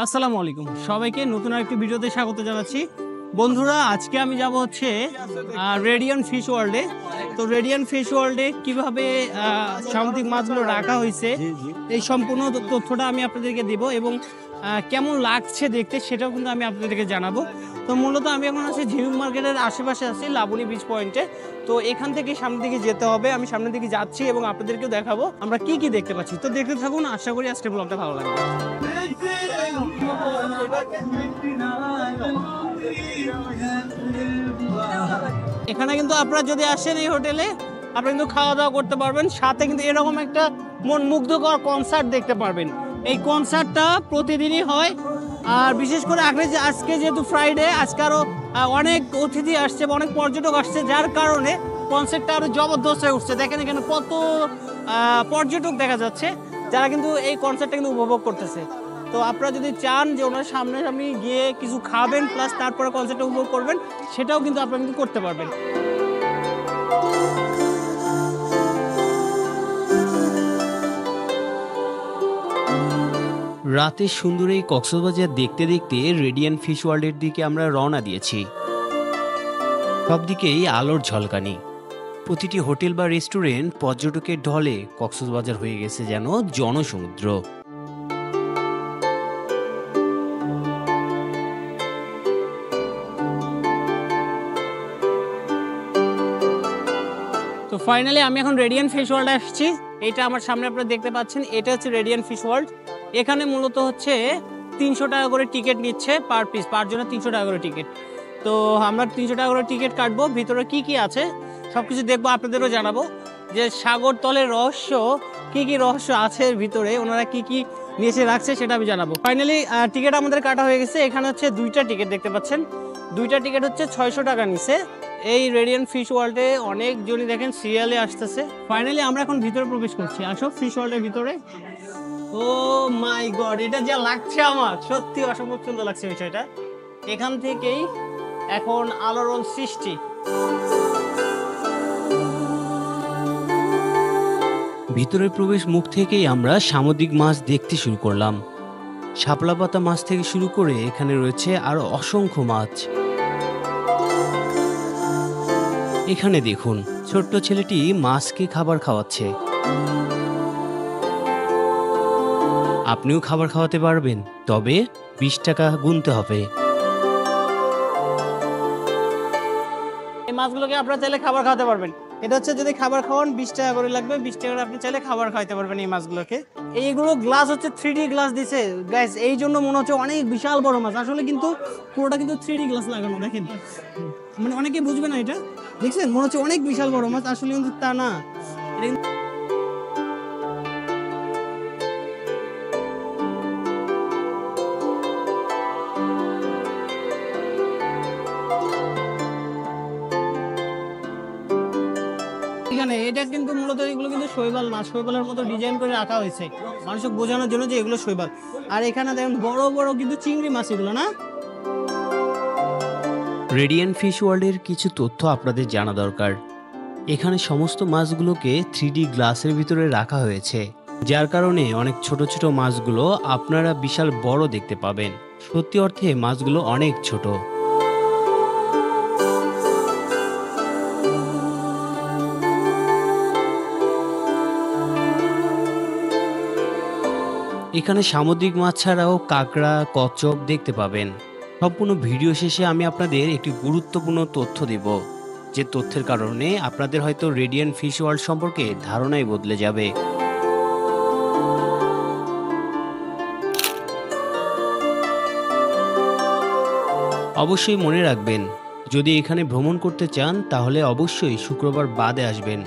আসসালামু আলাইকুম সবাইকে নতুন আরেকটি ভিডিওতে স্বাগত জানাচ্ছি। বন্ধুরা, আজকে আমি যাব হচ্ছে রেডিয়ান্ট ফিশ ওয়ার্ল্ডে। তো রেডিয়ান্ট ফিশ ওয়ার্ল্ডে কিভাবে সামুদ্রিক মাছগুলো রাখা হয়েছে এই সম্পূর্ণ তথ্যটা আমি আপনাদেরকে দেব এবং কেমন লাগছে দেখতে সেটাও কিন্তু আমি আপনাদেরকে জানাবো। তো মূলত আমি এখন আছি ঝিনুক মার্কেটের আশেপাশে আছি, লাবণী বিচ পয়েন্টে। তো এখান থেকে সামনের দিকে যেতে হবে, আমি সামনের দিকে যাচ্ছি এবং আপনাদেরকেও দেখাবো আমরা কি কি দেখতে পাচ্ছি। তো দেখতে থাকুন, আশা করি আজকের ব্লগটা ভালো লাগবে। এখানে কিন্তু আপনারা যদি আসেন এই হোটেলে, আপনি কিন্তু খাওয়া দাওয়া করতে পারবেন, সাথে কিন্তু এরকম একটা মন মুগ্ধকর কনসার্ট দেখতে পারবেন। এই কনসার্টটা প্রতিদিনই হয়, আর বিশেষ করে আজকে যেহেতু ফ্রাইডে, আজকে আরও অনেক অতিথি আসছে বা অনেক পর্যটক আসছে, যার কারণে কনসার্টটা আরও জবরদস্ত হয়ে উঠছে। দেখেন এখানে কত পর্যটক দেখা যাচ্ছে, যারা কিন্তু এই কনসার্টটা কিন্তু উপভোগ করতেছে। তো আপনারা যদি চান যে ওনার সামনাসামনি গিয়ে কিছু খাবেন প্লাস তারপরে কনসার্টটা উপভোগ করবেন, সেটাও কিন্তু আপনারা কিন্তু করতে পারবেন। রাতের সুন্দর এই কক্সবাজার দেখতে দেখতে রেডিয়ান্ট ফিশ ওয়ার্ল্ডের দিকে আমরা রওনা দিয়েছি। সব দিকেই আলোর ঝলকানি, প্রতিটি হোটেল বা রেস্টুরেন্ট পর্যটকের ঢলে কক্সবাজার হয়ে গেছে যেন জনসমুদ্র। তো ফাইনালি আমি এখন রেডিয়ান্ট ফিশ ওয়ার্ল্ডে আসছি। এটা আমার সামনে আপনারা দেখতে পাচ্ছেন, এটা হচ্ছে রেডিয়ান্ট ফিশ ওয়ার্ল্ড। এখানে মূলত হচ্ছে 300 টাকা করে টিকিট নিচ্ছে পার পিস, পার জন্য 300 টাকা করে টিকিট। তো আমরা 300 টাকা করে টিকিট কাটবো, ভিতরে কি কি আছে সব কিছু দেখবো, আপনাদেরও জানাবো যে সাগর তলের রহস্য কি কি রহস্য আছে ভিতরে, ওনারা কি কি নিয়ে এসে রাখছে সেটা আমি জানাবো। ফাইনালি টিকিট আমাদের কাটা হয়ে গেছে। এখানে হচ্ছে 2টা টিকিট দেখতে পাচ্ছেন, 2টা টিকিট হচ্ছে 600 টাকা নিছে। এই রেডিয়ান্ট ফিশ ওয়ার্ল্ডে অনেকজনই দেখেন সিরিয়ালে আসতেছে। ফাইনালি আমরা এখন ভিতরে প্রবেশ করছি, আসো ফিশ ওয়ার্ল্ডের ভিতরে। ও মাই গড, এটা যা লাগছে আমার সত্যি অসম্ভব সুন্দর লাগছে বিষয়টা। এখান থেকেই এখন আলোড়ন সৃষ্টি। ভিতরের প্রবেশ মুখ থেকেই আমরা সামুদ্রিক মাছ দেখতে শুরু করলাম। শাপলা পাতা মাছ থেকে শুরু করে এখানে রয়েছে আরো অসংখ্য মাছ। এখানে দেখুন, ছোট্ট ছেলেটি মাছকে খাবার খাওয়াচ্ছে। আপনিও খাবার খাওয়াতে পারবেন, তবে 20 টাকা গুনতে হবে। এই মাছগুলোকে আপনারা চাইলে খাবার খাওয়াতে পারবেন। এটা হচ্ছে যদি খাবার খাওয়ান 20 টাকা করে লাগবে, 20 টাকা করে আপনি চাইলে খাবার খাওয়াতে পারবেন এই মাছগুলোকে। এইগুলো গ্লাস হচ্ছে 3D গ্লাস দিছে গাইস, এই জন্য মনে হচ্ছে অনেক বিশাল বড় মাছ, আসলে কিন্তু পুরোটা কিন্তু 3D গ্লাস লাগানো। দেখেন, মানে অনেকে বুঝবে না এটা, দেখছেন মনে হচ্ছে অনেক বিশাল বড় মাছ, আসলে কিন্তু তা না। এখানে এটা কিন্তু মূলত এগুলো কিন্তু শৈবাল মাছ, শৈবালের মতো ডিজাইন করে রাখা হয়েছে মানুষকে বোঝানোর জন্য যে এগুলো শৈবাল। আর এখানে দেখেন বড় বড় কিন্তু চিংড়ি মাছ, এগুলো না। রেডিয়ান্ট ফিশ ওয়ার্ল্ডের কিছু তথ্য আপনাদের জানা দরকার। এখানে সমস্ত মাছগুলোকে 3D গ্লাসের ভিতরে রাখা হয়েছে, যার কারণে অনেক ছোট ছোট মাছগুলো আপনারা বিশাল বড় দেখতে পাবেন। সত্যি অর্থে মাছগুলো অনেক ছোট। এখানে সামুদ্রিক মাছ ছাড়াও কাঁকড়া, কচ্ছপ দেখতে পাবেন। সম্পূর্ণ ভিডিও শেষে আমি আপনাদের একটি গুরুত্বপূর্ণ তথ্য দেব, যে তথ্যের কারণে আপনাদের হয়তো রেডিয়ান্ট ফিশ ওয়ার্ল্ড সম্পর্কে ধারণাই বদলে যাবে। অবশ্যই মনে রাখবেন, যদি এখানে ভ্রমণ করতে চান তাহলে অবশ্যই শুক্রবার বাদে আসবেন,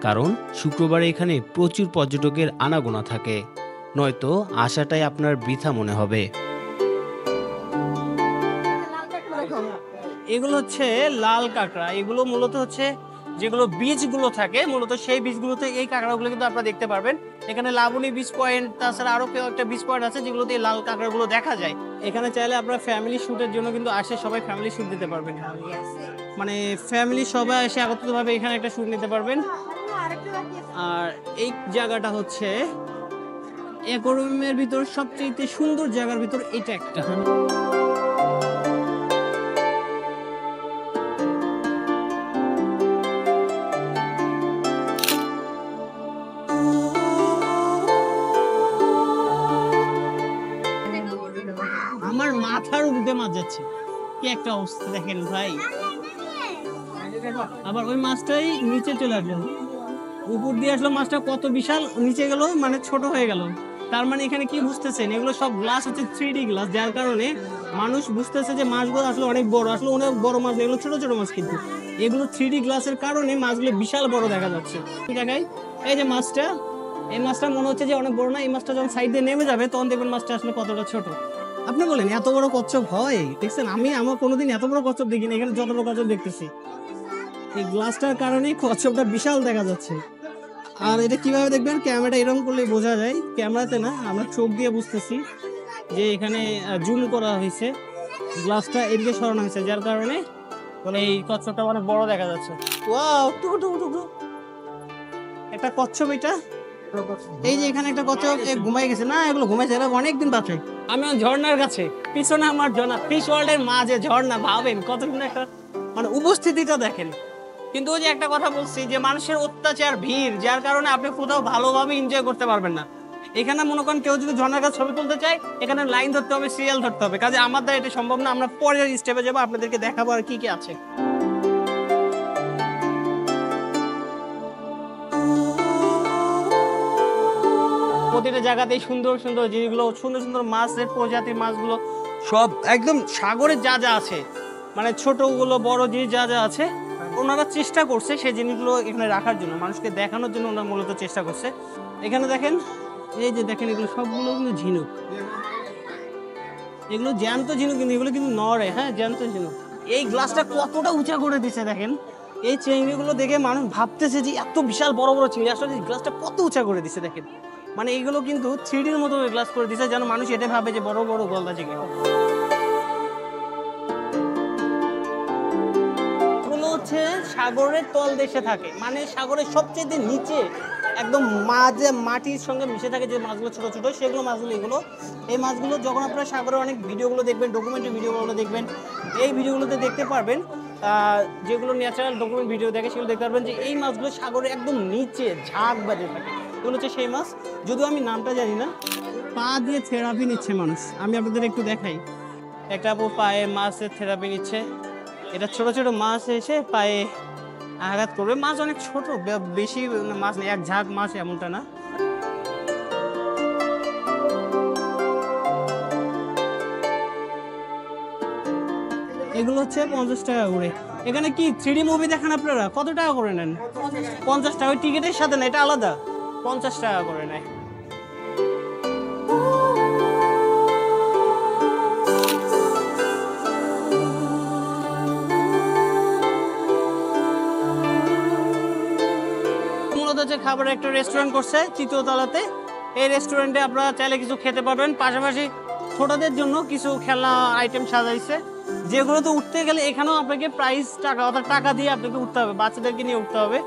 কারণ শুক্রবারে এখানে প্রচুর পর্যটকের আনাগোনা থাকে, নয়তো আসাটাই আপনার বৃথা মনে হবে। এগুলো হচ্ছে লাল কাঁকড়া, এগুলো মূলত হচ্ছে যেগুলো বীজগুলো থাকে, মূলত সেই বীজগুলোতে এই কাঁকড়াগুলো কিন্তু আপনারা দেখতে পারবেন। এখানে লাবণী বিচ পয়েন্ট, তাছাড়া আরো একটা বিচ পয়েন্ট আছে যেগুলোতে এই লাল কাঁকড়াগুলো দেখা যায়। এখানে চাইলে আপনারা ফ্যামিলি শুটের জন্য কিন্তু আসে, সবাই ফ্যামিলি শুট দিতে পারবেন, মানে ফ্যামিলি সবাই এসে একত্রিতভাবে এখানে একটা শুট নিতে পারবেন। আর এই জায়গাটা হচ্ছে অ্যাকোয়ারিয়ামের ভিতর সবচেয়ে সুন্দর জায়গার ভিতর এটা একটা। আমার মাথার উপরে মাছ যাচ্ছে, কি একটা অবস্থা দেখেন ভাই। আবার ওই মাছটাই নিচে চলে আসলো, উপর দিয়ে আসলো মাছটা কত বিশাল, নিচে গেল মানে ছোট হয়ে গেল। তার মানে এখানে কি বুঝতেছেন, এগুলো সব গ্লাস হচ্ছে 3D গ্লাস, যার কারণে মানুষ বুঝতেছে যে মাছগুলো আসলে অনেক বড়, আসলে অনেক বড় মাছ, এগুলো ছোট ছোট মাছ, কিন্তু এগুলো 3D গ্লাসের কারণে মাছগুলো বিশাল বড় দেখা যাচ্ছে। দেখাই, এই যে মাছটা, এই মাছটা মনে হচ্ছে যে অনেক বড় না, এই মাছটা যখন সাইড দিয়ে নেমে যাবে তখন দেখবেন মাছটা আসলে কতটা ছোট। আপনি বলেন এত বড় কচ্ছপ হয় দেখছেন? আমার কোনোদিন এত বড় কচ্ছপ দেখিনি, এখানে যত বড় কচ্ছপ দেখতেছি এই গ্লাসটার কারণে কচ্ছপটা বিশাল দেখা যাচ্ছে। আর এটা কিভাবে দেখবেন, ক্যামেরাটা এরকম করলে বোঝা যায়, ক্যামেরাতে না, আমরা চোখ দিয়ে বুঝতেছি যে এখানে জুম করা হয়েছে, গ্লাসটা এদিকে সরানো হয়েছে, যার কারণে এই কচ্ছপটা অনেক বড় দেখা যাচ্ছে। ওয়াও, টুকু টুকু টুকু একটা কচ্ছপ, এটা এই যে এখানে একটা কচ্ছপ ঘুমাই গেছে না, এগুলো ঘুমাইছে, এরা অনেকদিন বাঁচে। আমি ঝর্ণার কাছে, পিছনে আমার ঝর্ণা, ফিশ ওয়ার্ল্ডের মাঝে ঝর্ণা, ভাবেন কতক্ষণ একটা মানে উপস্থিতিটা দেখেন। কিন্তু ওই যে একটা কথা বলছি যে মানুষের অত্যাচার, ভিড়, যার কারণে আপনি কোথাও ভালোভাবে এনজয় করতে পারবেন না। এখানে মনে করেন কেউ যদি ঝর্ণার কাছে ছবি তুলতে চায়, এখানে লাইন ধরতে হবে, সিরিয়াল ধরতে হবে, কাজে আমার দ্বারা এটা সম্ভব না। আমরা পরের স্টেপে যাবো, আপনাদেরকে দেখাবো আর কি কি আছে। প্রতিটা জায়গাতেই সুন্দর সুন্দর জিনিসগুলো, সুন্দর সুন্দর মাছের প্রজাতির মাছগুলো সব একদম সাগরের যা যা আছে, মানে ছোটগুলো বড় জিনিস যা যা আছে, ওনারা চেষ্টা করছে সেই জিনিসগুলো এখানে রাখার জন্য, মানুষকে দেখানোর জন্য ওনারা মূলত চেষ্টা করছে। এখানে দেখেন, এই যে দেখেন, এগুলো সবগুলো কিন্তু ঝিনুক, এগুলো জ্যান্ত ঝিনুক, কিন্তু এগুলো কিন্তু নড়ে, হ্যাঁ জ্যান্ত ঝিনুক। এই গ্লাসটা কতটা উঁচা করে দিছে দেখেন, এই চিংড়িগুলো দেখে মানুষ ভাবতেছে যে এত বিশাল বড় বড় চিংড়ি, আসলে গ্লাসটা কত উঁচা করে দিছে দেখেন। মানে এইগুলো কিন্তু 3Dর মতো গ্লাস করে দিছে, যেন মানুষ এটা ভাবে যে বড় বড় গলদা চিংড়ি। এগুলো হচ্ছে সাগরের তল দেশে থাকে, মানে সাগরের সবচেয়ে নিচে একদম মাঝে মাটির সঙ্গে মিশে থাকে যে মাছগুলো ছোট ছোট, সেগুলো মাছগুলো এগুলো। এই মাছগুলো যখন আপনারা সাগরের অনেক ভিডিওগুলো দেখবেন, ডকুমেন্টারি ভিডিওগুলো দেখবেন, এই ভিডিওগুলোতে দেখতে পারবেন, যেগুলো ন্যাচারাল ডকুমেন্ট ভিডিও দেখে সেগুলো দেখতে পারবেন যে এই মাছগুলো সাগরের একদম নিচে ঝাঁক বাজে থাকে। এগুলো হচ্ছে সেই মাছ, যদিও আমি নামটা জানি না। পা দিয়ে থেরাপি নিচ্ছে মানুষ, আমি আপনাদের একটু দেখাই। একটা আপু পায়ে মাছের থেরাপি নিচ্ছে, এটা ছোট ছোট মাছ এসে পায়ে আঘাত করবে। মাছ অনেক ছোট, বেশি মাছ নেই, এক ঝাঁক মাছ এমনটা না। এগুলো হচ্ছে 50 টাকা করে। এখানে কি 3D মুভি দেখেন আপনারা, কত টাকা করে নেন? 50 টাকা, ওই টিকিটের সাথে না, এটা আলাদা, 50 টাকা করে নেয়। মূলত হচ্ছে খাবারের একটা রেস্টুরেন্ট করছে 3য় তলাতে। এই রেস্টুরেন্টে আপনারা চাইলে কিছু খেতে পারবেন, পাশাপাশি ছোটদের জন্য কিছু খেলনা আইটেম সাজাইছে, যেগুলোতে উঠতে গেলে এখানেও আপনাকে প্রাইস টাকা, অর্থাৎ টাকা দিয়ে আপনাকে উঠতে হবে, বাচ্চাদেরকে নিয়ে উঠতে হবে।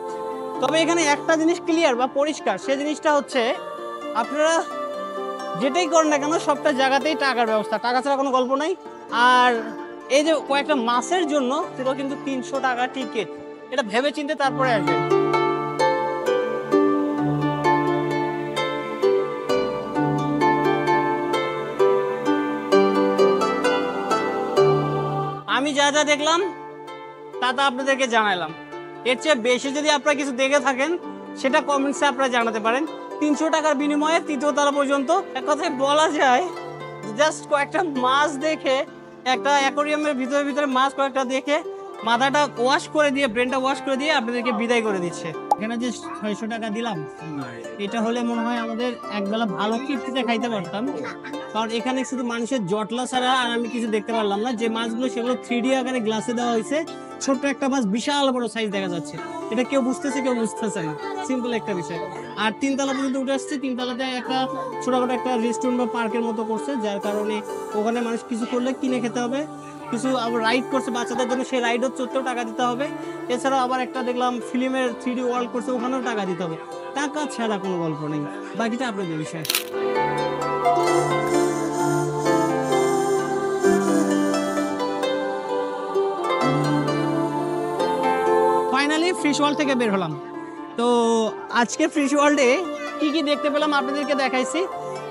তবে এখানে একটা জিনিস ক্লিয়ার বা পরিষ্কার, সে জিনিসটা হচ্ছে আপনারা যেটাই করেন না কেন সবটা জায়গাতেই টাকার ব্যবস্থা, টাকা ছাড়া কোনো গল্প নাই। আর এই যে কয়েকটা মাছের জন্য পুরো কিন্তু 300 টাকা টিকিট, এটা ভেবে চিন্তে তারপরে আসবেন। আমি যা যা দেখলাম তা আপনাদেরকে জানালাম। এর চেয়ে বেশি যদি আপনারা কিছু দেখে থাকেন সেটা কমেন্টসে আপনারা জানাতে পারেন। 300 টাকার বিনিময়ে 3য় তলা পর্যন্ত, এক কথায় বলা যায় জাস্ট কয়েকটা মাছ দেখে, একটা অ্যাকোয়ারিয়ামের ভিতরে মাছ কয়েকটা দেখে মাথাটা ওয়াশ করে দিয়ে, ব্রেনটা ওয়াশ করে দিয়ে আপনাদেরকে বিদায় করে দিচ্ছে। এখানে যে 600 টাকা দিলাম, এটা হলে মনে হয় আমাদের একবেলা ভালো তৃপ্তিতে খাইতে পারতাম, কারণ এখানে শুধু মানুষের জটলা ছাড়া আর আমি কিছু দেখতে পারলাম না। যে মাছগুলো সেগুলো 3D আকারে গ্লাসে দেওয়া হয়েছে, ছোট্ট একটা মাছ বিশাল বড় সাইজ দেখা যাচ্ছে, এটা কেউ বুঝতেছে কেউ বুঝতেছে না, সিম্পল একটা বিষয়। আর 3 তলা পর্যন্ত উঠে আসছে, 3 তলাতে একটা ছোটখাটো একটা রেস্টুরেন্ট বা পার্কের মতো করছে, যার কারণে ওখানে মানুষ কিছু করলে কিনে খেতে হবে, কিছু আবার রাইড করছে বাচ্চাদের জন্য, সেই রাইডও চড়তেও টাকা দিতে হবে। এছাড়াও আবার একটা দেখলাম ফিল্মের 3D ওয়ার্ল্ড করছে, ওখানেও টাকা দিতে হবে। টাকা ছাড়া কোনো গল্প নেই, বাকিটা আপনাদের বিষয়। ফাইনালি ফিশ ওয়ার্ল্ড থেকে বের হলাম। তো আজকে ফিশ ওয়ার্ল্ডে কী কী দেখতে পেলাম আপনাদেরকে দেখাইছি।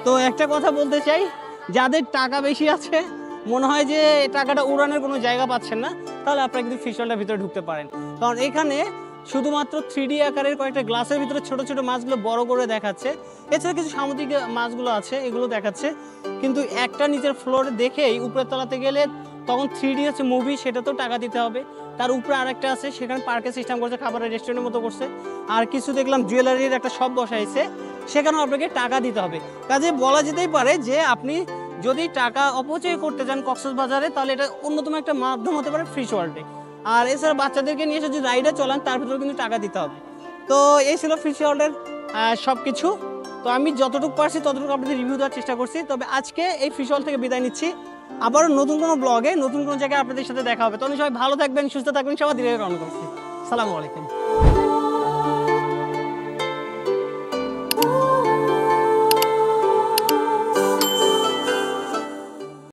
তো একটা কথা বলতে চাই, যাদের টাকা বেশি আছে, মনে হয় যে টাকাটা উড়ানোর কোনো জায়গা পাচ্ছেন না, তাহলে আপনারা কিন্তু ফিশ ওয়ার্ল্ডের ভিতরে ঢুকতে পারেন। কারণ এখানে শুধুমাত্র 3D আকারের কয়েকটা গ্লাসের ভিতরে ছোট ছোট মাছগুলো বড় করে দেখাচ্ছে। এছাড়া কিছু সামুদ্রিক মাছগুলো আছে, এগুলো দেখাচ্ছে। কিন্তু একটা নিচের ফ্লোরে দেখেই উপরের তলাতে গেলে তখন 3D হচ্ছে মুভি, সেটা তো টাকা দিতে হবে। তার উপরে আরেকটা আছে, সেখানে পার্কের সিস্টেম করছে, খাবারের রেস্টুরেন্টের মতো করছে। আর কিছু দেখলাম জুয়েলারির একটা শপ বসাইছে, সেখানেও আপনাকে টাকা দিতে হবে। কাজে বলা যেতেই পারে যে আপনি যদি টাকা অপচয় করতে চান কক্সবাজারে, তাহলে এটা অন্যতম একটা মাধ্যম হতে পারে ফিশ ওয়ার্ল্ডে। আর এছাড়া বাচ্চাদেরকে নিয়ে এসে যদি রাইডে চলান, তার ভিতরেও কিন্তু টাকা দিতে হবে। তো এই ছিল ফিশ ওয়ার্ল্ডের সব কিছু। তো আমি যতটুকু পারছি ততটুকু আপনাদের রিভিউ দেওয়ার চেষ্টা করছি। তবে আজকে এই ফিশ ওয়ার্ল্ড থেকে বিদায় নিচ্ছি। আবারও নতুন কোনো ব্লগে নতুন কোনো জায়গায় আপনাদের সাথে দেখা হবে। তখন সবাই ভালো থাকবেন, সুস্থ থাকবেন, সবাই দীর্ঘ কামনা করছি। আসসালামু আলাইকুম।